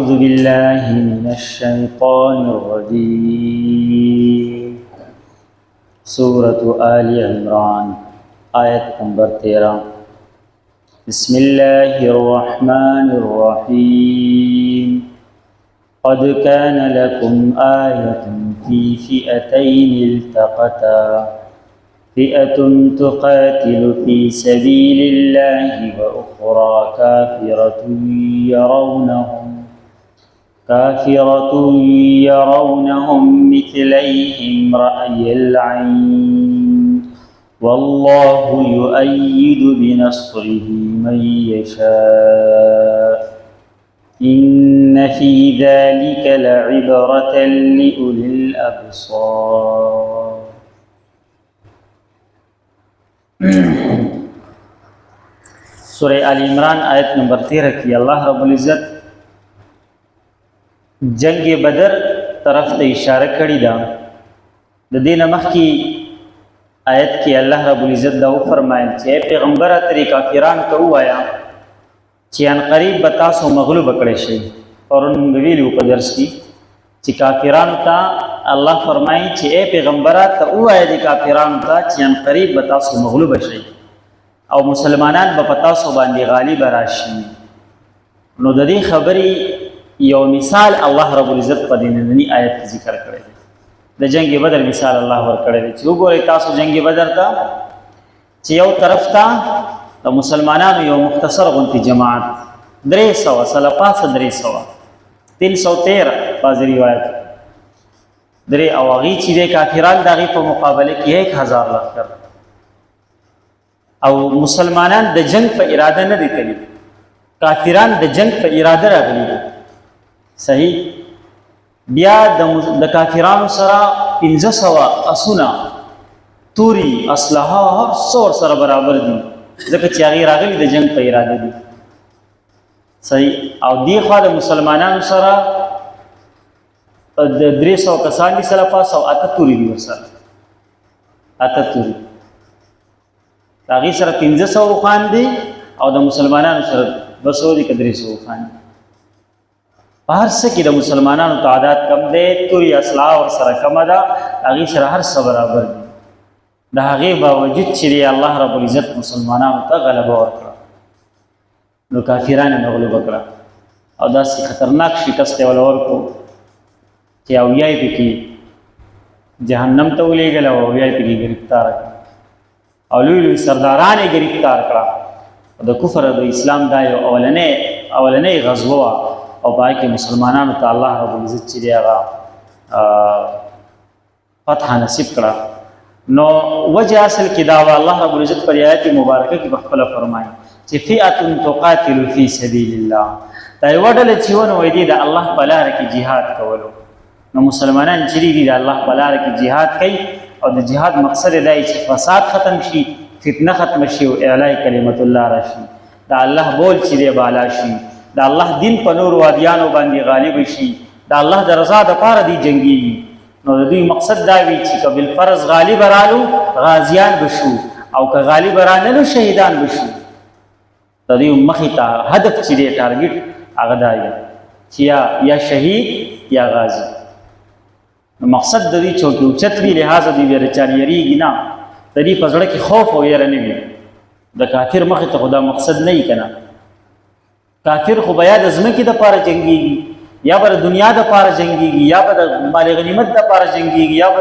أعوذ بالله من الشيطان الرجيم سورة آل عمران آية نمبر 13 بسم الله الرحمن الرحيم قد كان لكم آية في فئتين التقتا فئة تقاتل في سبيل الله وأخرى كافرة يرونهم مثليهم رأي العين والله يؤيد بنصره من يشاء إن في ذلك لعبرة لأولي الأبصار. سورہ آل عمران آیت نمبر 13 کی اللہ رب العزت جنگ بدر طرف ته اشاره کړې ده. د دې نه مخکې آیت کې الله رب العزت دا فرمایل چې پیغمبره ترې کافرانو ته ووایه چې ان قریب به تاسو مغلوب کړی شئ. پرون موږ ویلي په درس کې چې کافرانو ته الله فرمایي چې ای پیغمبره ته ووایه د کافرانو ته چې ان قریب به تاسو مغلوب شئ او مسلمانان به په تاسو باندې غالب راشي. نو د دې خبرې یو مثال الله رب العزت په دې نننی آیت کې ذکر کړی دی. د جنگ بدر مثال الله ورکړی دی چې وګورئ تاسو جنگ بدر ته چې یو طرف ته د مسلمانانو یو مختصر غونتی جماعت 300 سلپاس 313 بعض روایت درې او هغې چې د کافران د هغې په مقابله کې 1000 لښکر او مسلمانان د جنگ په اراده نه دي تللي، کافران د جنگ په اراده راغلي دي. صحیح. بیا د کافرانو سره 1500 اسونه توري اسلحه هر څه ورسره برابر دي ځکه چې هغې راغلي د جنگ په اراده دي. صحیح. او دې خوا د مسلمانانو سره د 300 کسان دي سره پاس او 8 توري دي ورسره 8 توري د هغې سره 1500 اوښان دي او د مسلمانانو سره 200 دي که 300 اوښان دي. په هر څه کې د مسلمانانو تعداد کم دی، توري اسلحه ورسره کمه ده، هغې سره هر څه برابر دي. د هغې باوجود چې الله رب العزت مسلمانانو ته غلبه ورکړه نو کافران یې مغلوبه کړه او داسې خطرناک شکست یې وله ورکړو چې اویا یې پکې جهنم ته ولېږل او اویا یې پکې ګرفتاره کړه او لوی لوی سرداران یې ګرفتار کړه. د کفر او د اسلام دا یو اولنۍ غزوه وه او په هغې کې مسلمانانو ته الله رب العزت چې دی هغه فتح نصیب کړه. نو وجه اصل کې دا وه الله رب العزت پر آیت مبارکه کې په خپله فرمایي چې فئة تقاتل فی سبیل الله، دا یوه ډله چې ونه وایي دی د الله په لاره کې جهاد کولو. نو مسلمانان چې دي د الله په لاره کې جهاد کوي او د جهاد مقصد یې دا چې فساد ختم شي، فتنه ختم شي او اعلی کلمت الله راشي، د الله بول چې دی بالا شي، د الله دین په نورو ادیانو باندې غالب شي، د الله د رضا دپاره دی جنګېږي. نو د دوی مقصد دا وي چې که بالفرض غالب رالو غازیان بشو او که غالب رانلو شهیدان بشو. د دوی مخې ته هدف چې دی ټارګټ هغه دا وي چې یا شهید یا غازی. نو مقصد د دوی چونکې اوچت وي لحاظه دوی بیا د چا نه یریږي نه، د دوی په زړه کې خوف او یره نه وي. د کافر مخې ته خو دا مقصد نه وي که نه. کافر خو به یا د ځمکې دپاره جنګېږي یا به د دنیا دپاره جنګېږي یا به د مال غنیمت دپاره جنګېږي یا به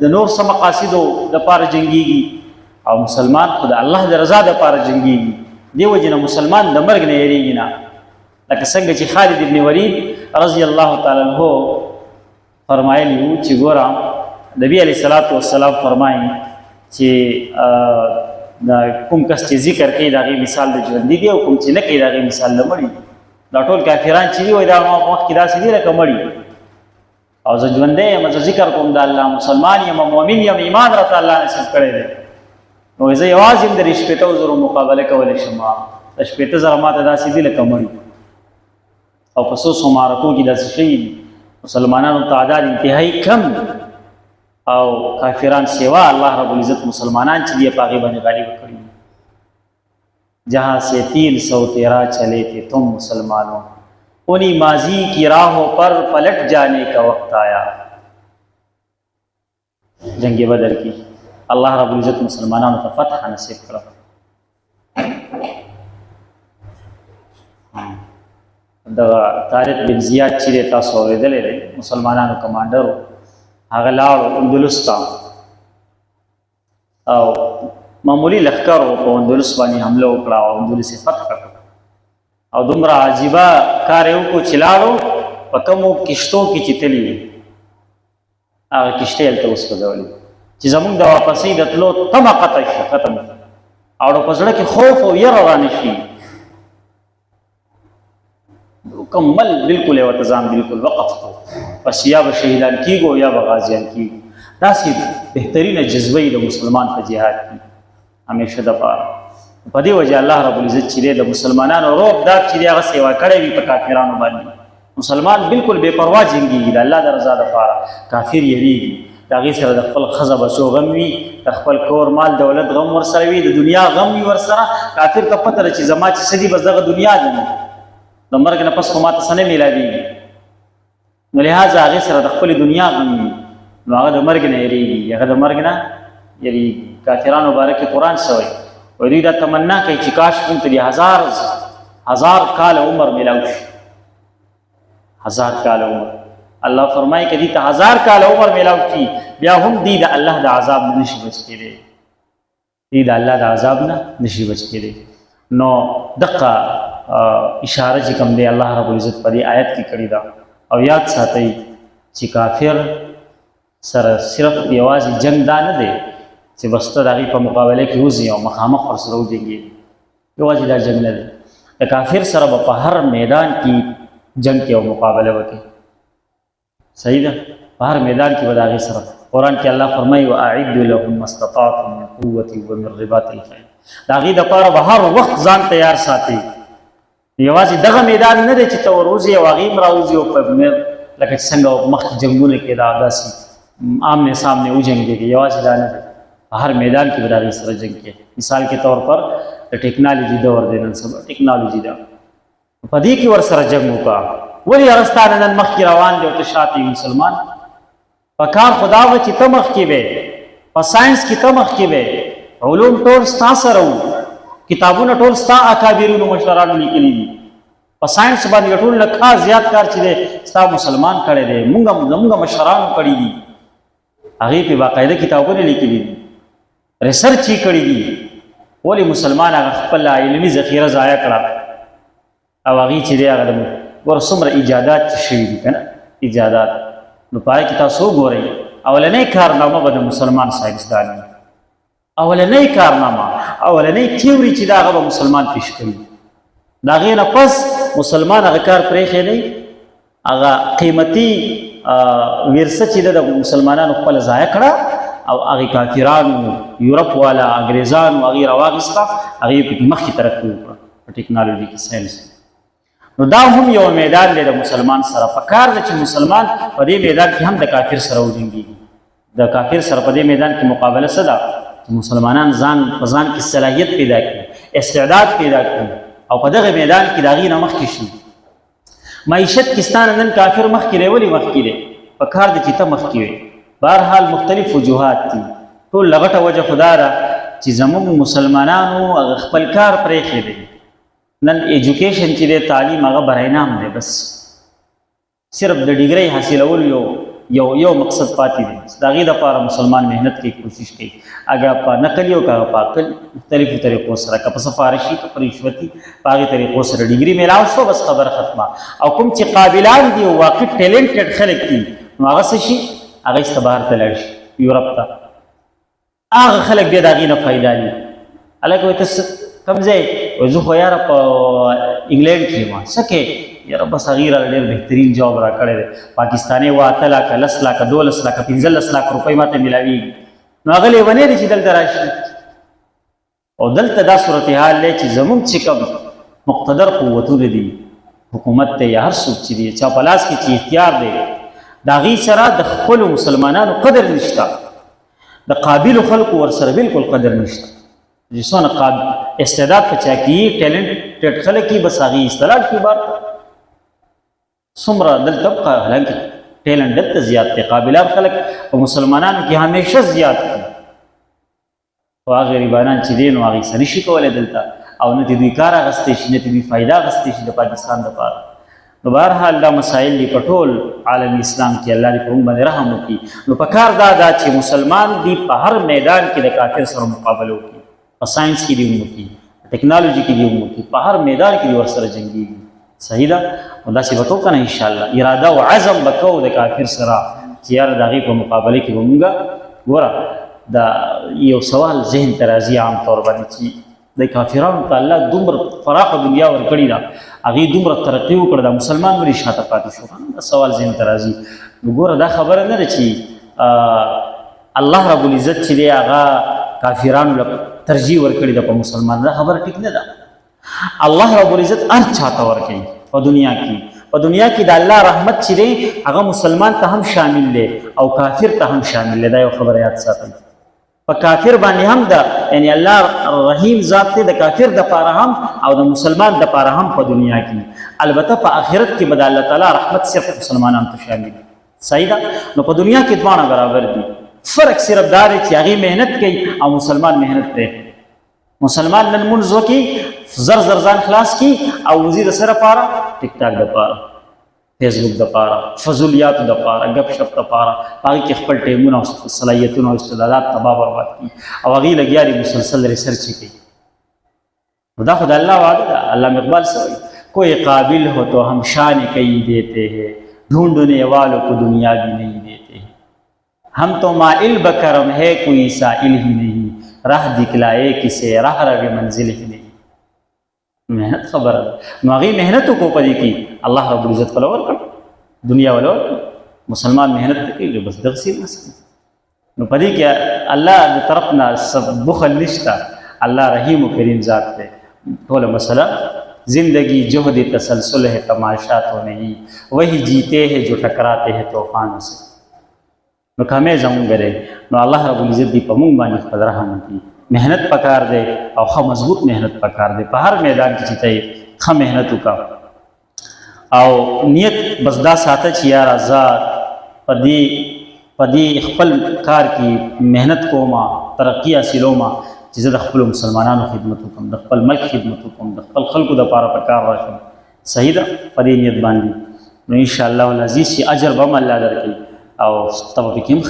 د نور څه مقاصدو دپاره جنګېږي او مسلمان خو د الله د رضا دپاره جنګېږي. دې وجې نه مسلمان د مرګ نه یریږي نه. لکه څنګه چې خالد ابن ولید رضی الله تعالی عنه فرمایلی وو چې ګوره نبي علیه الصلاة والسلام فرمایي چې کوم کس چې ذکر کوي د هغې مثال د ژوندي دی او کوم چې نه کوي د هغې مثال د مړي. دا ټول کافران چې دي وایي دا مخکې داسې دي لکه مړي او زه ژوندی یم، زه ذکر کوم د الله، مسلمان یم، مؤمن یم، ایمان راته الله نصیب کړی دی. نو زه یوازې هم د 80,000 مقابله کولی شم. د 80,000 ماته داسې دي لکه مړي او په څو معرکو کې داسې شوي دي. مسلمانانو تعداد انتهایی کم او کافران سوا الله رب العزت مسلمانان چې دی په هغې باندې غالب کړي. जहाँ से 313 चले थे तुम मुसलमानों, उन्हीं माजी की राहों पर पलट जाने का वक्त आया। जंग बदर की अल्लाह रब्बुल इज्जत मुसलमानों को फतह नसीब करा। दगा तारिक बिन जियाद चिरे तासो औरेदले दे मुसलमानों कमांडर هغه لاړ اندلس ته او معمولی لښکر په اندلس باندې حمله وکړه او اندلس یې فتح کړ او دومره عجیبه کار یې وکړو چې لاړو په کومو کشتو کې چې تللي هغه کشتۍ هلته وسوځولې چې زموږ د واپسۍ د تلو تمه قطع شي ختم او په زړه کې خوف او یره رانه شي مکمل بالکل یو ځان بالکل وقف کو پس یا به شهیدان کیږو یا به غازیان کیږو داسې بهترینه جذبه د مسلمان په جهاد کې همیشه د پاره په دې وجه الله رب العزت چې د مسلمانانو روب داد چې هغه سیوا کړی وي په کافرانو باندې مسلمان بالکل بے پروا جنګیږي د الله د رضا لپاره کافر یریږي د هغې سره د خپل ښځه بچو غم وي د خپل کور مال دولت غم ورسره وي د دنیا غم وي ورسره کافر ته پته ده چې زما چې څه دي بس دغه دنیا دی د مرګ نه پس خو ماته څه نه میلادېږي نو لهذا هغې سره د خپلې دنیا غم وي نو هغه د مرګ نه یریږي هغه د مرګ نه یریږي کافرانو باره کې قرآن څه وایي وایي دوی دا تمنا کوي چې کاش موږ ته د هزار کال عمر میلاو شي 1000 کال عمر الله فرمایي که دې ته 1000 کال عمر میلاو شي بیا هم دې د الله د عذاب نه نشي بچ کېدی دې د الله د عذاب نه نشي بچ کېدی نو دقه اشاره چې کوم دی الله رب العزت په دې آیت کې کړې ده او یاد ساتئ چې کافر سره صرف یوازې جنگ دا نه دی چې بس ته د هغې په مقابله کې وځي او مخامخ ورسره وجنګېږي یوازې دا جنگ نه دی د کافر سره به په هر میدان کې جنگ کې او مقابله وکړي صحیح ده په هر میدان کې به د هغې سره قرآن کې الله فرمایي واعدوا لهم ما استطعتم من قوة ومن رباط الخیل د هغې دپاره به هر وخت ځان تیار ساتي یوازې دغه میدان نه دی چې ته وروځې او هغې هم راوځي او په لکه چې څنګه مخکې جنګونه کې دا داسې آمنے سامنے وجنګېږي یوازې دا نه دی په هر میدان کې به د هغې سره جنګ کې مثال کے طور پر د ټیکنالوژي دور دی نن سبا ټیکنالوژي ده په دې کې ورسره جنګ وکړه ولې هغه ستا نه نن مخکې روان دی او ته شاته مسلمان په کار خدا وه چې ته مخکې وې په ساینس کې ته مخکې وې علوم ټول ستا سره وو کتابونه ټول ستا اکابرینو مشرانو لیکلي دي په ساینس باندې ټول نه خاص زیات کار چې دی ستا مسلمان کړی دی زموږ مشرانو کړي دي هغې پې باقاعده کتابونه لیکلي دي ریسرچ یې کړي دي ولې مسلمان هغه خپله علمي ذخیره ضایع کړه او هغې چې دی هغه د ګوره څومره ایجادات چې شوي دي که نه ایجادات نو په هغې کې تاسو وګورئ اولنۍ کارنامه به د مسلمان ساینسدان وي اولنۍ کارنامه اولنۍ تیوري چې د هغه به مسلمان پیش کوي د هغې نه پس مسلمان هغه کار پرېښی دی هغه قیمتي ورثه چې ده د مسلمانانو خپله ضایع کړه او هغې کافرانو یورپ والا انګریزانو هغې راواخېسته هغې پکې مخکې ترقي وکړه په ټیکنالوژي کې ساینس نو دا هم یو میدان دی د مسلمان سره په کار ده چې مسلمان په دې میدان کې هم د کافر سره وجنګېږي د کافر سره په دې میدان کې مقابله څه ده چې مسلمانان په ځان کې صلاحیت پیدا کړي استعداد پیدا کړي او په دغه میدان کې د هغې نه مخکې شي معیشت کې ستا نه نن کافر مخکې دی ولې مخکې دی په کار دی چې ته مخکې وې بهرحال مختلف وجوهات دي ټول لغټه وجه خدا ده چې زموږ مسلمانانو هغه خپل کار پرېښی دی نن ایجوکیشن چې دی تعلیم هغه برینام دی بس صرف د ډیګرۍ حاصلول یو مقصد پاتې دی د هغې دپاره مسلمان محنت کوي کوشش کوي هغه په نقلي او که هغه په عقل مختلفو طریقو سره که په سفارشي که په رشوتي په هغې طریقو سره ډیګري میلاو شو بس خبره ختمه او کوم چې قابلان دي او واقع ټیلنټډ خلک دي نو هغه څه شي هغه ایسته بهر ته لاړ شي یورپ ته هغه خلک بیا د هغې نه فایده لي هلکه وایي ته کوم ځای وایي زه خو یاره په انګلینډ کې یم څه کې یاره بس هغې راله ډېر بهترین جواب را کړی دی پاکستانۍ 8 لکه 10 لکه 12 لکه 15 لک روپۍ ماته میلاویږي نو هغه لیونی دی چې دلته راشي او دلته دا صورتحال دی چې زموږ چې کوم مقتدر قوتونه دي حکومت دی یا هر څوک چې دی چا په لاس کې چې اختیار دی د هغې سره د خپلو مسلمانانو قدر نشته د قابلو خلکو ورسره بالکل قدر نشته چې څونه استعداد په چا کې ټیلنټډ خلک یي بس هغې استعداد کې بار څومره دلته هلکه ټیلنټ دلته زیات دی، قابلان خلک په مسلمانانو کې همیشه زیات دي، خو هغه غریبانان چې دی نو هغې څه نشي کولی دلته، او نه دې دوی کار اخیستی شي، نه دې دوی فایده اخیستی شي د پاکستان دپاره. نو بهرحال دا مسایل دي په ټول عالم اسلام کې الله دې په موږ باندې رحم وکړي. نو پکار دا ده چې مسلمان دي په هر میدان کې د کافر سره مقابله وکړي، په ساینس کې دې وکړي، په ټکنالوژي کې دې وکړي، په هر میدان کې دې ورسره جنګېږي. صحیح ده؟ نو داسې به کوو که نه انشاءالله، اراده او عزم به کوو د کافر سره چې یاره د هغې په مقابله کې به مونږ ګوره دا یو سوال ذهن ته راځي عام طور باندې چې د کافرانو ته الله دومره پراخه دنیا ورکړې ده، هغې دومره ترقي وکړه، دا مسلمان ولې شاته پاتې شو؟ دا سوال ذهن ته راځي. نو ګوره دا خبره نه ده چې الله رب العزت چې دی هغه کافرانو له ترجیح ورکړې ده په مسلمان، دا خبره ټیک نه ده. الله رب العزت هر چاته ورکوي په دنیا کې، په دنیا کې د الله رحمت چې دی هغه مسلمان ته هم شامل دی او کافر ته هم شامل دی. دا یو خبره یاد ساتئ، په کافر باندې هم ده، یعنی الله رحیم ذات دی د کافر دپاره هم او د مسلمان دپاره هم په دنیا کې. البته په آخرت کې به د الله تعالی رحمت صرف مسلمانانو ته شامل دی. صحیح ده؟ نو په دنیا کې دواړه برابر دي، فرق صرف دا دی چې هغې محنت کوي او مسلمان محنت کوي. مسلمان نن مونځ وکړي، زر زر ځان خلاص کړي او وځي د څه دپاره؟ ټیک ټاک دپاره، فیسبوک دپاره، فضولیاتو دپاره، ګپ شپ دپاره، په هغې کې خپل ټایمونه او صلاحیتونه او استعدادات تباه برباد کړي او هغې لګیا دي مسلسل ریسرچ کوي. نو دا خو د الله وعده ده. علامه اقبال څه وایي؟ کوئی قابل ہو تو ہم شان کئی دیتے ہیں، ڈھونڈنے والوں کو دنیا بھی نہیں دیتے ہیں، ہم تو مائل بکرم ہے کوئی سائل ہی نہیں، راہ دکھلائے کسے راہ رو منزل ہی نہیں. محنت خبره ده. نو هغې محنت وکړو په دې کې الله رب العزت وله ورکړ، دنیا وله ورکړ. مسلمان محنت نه کوي بس دغسې بس. نو په دې کې الله د طرف نه بخل نشته، الله رحیم و کریم ذات دی. ټوله مسله زندگی جهد تسلسل ہے تماشا تو نہیں، وہی جیتے ہیں جو ٹکراتے ہیں طوفانوں سے. نو کمې زمونږ دی. نو الله رب العزت دې په مونږ باندې خپل رحم وکړي. محنت پکار دی او ښه مضبوط محنت پکار دی. په هر میدان کې چې ته ښه محنت وکړه او نیت بس دا ساته چې یاره زه په دې خپل کار کې محنت کومه، ترقي حاصلومه چې زه د خپلو مسلمانانو خدمت وکړم، د خپل ملک خدمت وکړم، د خپل خلکو دپاره په کار راشم. صحیح ده؟ په دې نیت باندې نو انشاءالله العزیز چې اجر به هم الله درکوي او ته به پکې هم